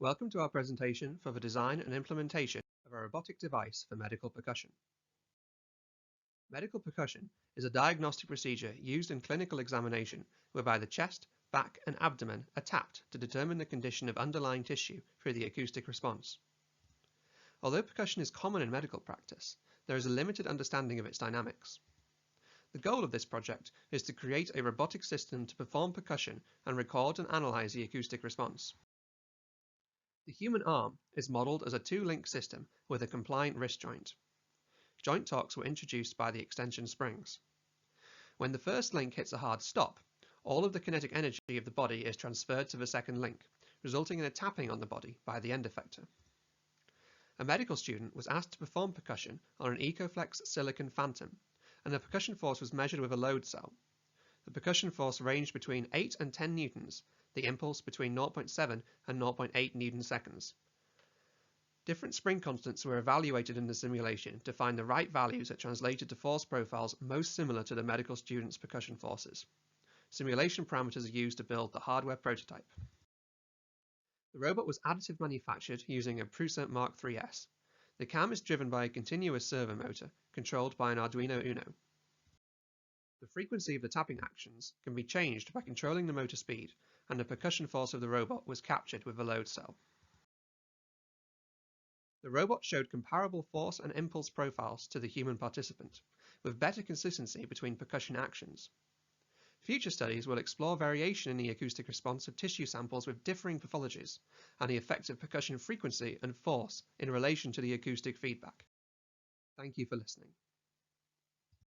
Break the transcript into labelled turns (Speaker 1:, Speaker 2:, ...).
Speaker 1: Welcome to our presentation for the design and implementation of a robotic device for medical percussion. Medical percussion is a diagnostic procedure used in clinical examination whereby the chest, back, and abdomen are tapped to determine the condition of underlying tissue through the acoustic response. Although percussion is common in medical practice, there is a limited understanding of its dynamics. The goal of this project is to create a robotic system to perform percussion and record and analyze the acoustic response. The human arm is modeled as a two-link system with a compliant wrist joint. Joint torques were introduced by the extension springs. When the first link hits a hard stop, all of the kinetic energy of the body is transferred to the second link, resulting in a tapping on the body by the end effector. A medical student was asked to perform percussion on an EcoFlex silicon phantom, and the percussion force was measured with a load cell. The percussion force ranged between 8 and 10 newtons, the impulse between 0.7 and 0.8 newton-seconds. Different spring constants were evaluated in the simulation to find the right values that translated to force profiles most similar to the medical student's percussion forces. Simulation parameters are used to build the hardware prototype. The robot was additive manufactured using a Prusa Mark III's. The cam is driven by a continuous servo motor controlled by an Arduino Uno. The frequency of the tapping actions can be changed by controlling the motor speed, and the percussion force of the robot was captured with a load cell. The robot showed comparable force and impulse profiles to the human participant, with better consistency between percussion actions. Future studies will explore variation in the acoustic response of tissue samples with differing pathologies, and the effect of percussion frequency and force in relation to the acoustic feedback. Thank you for listening.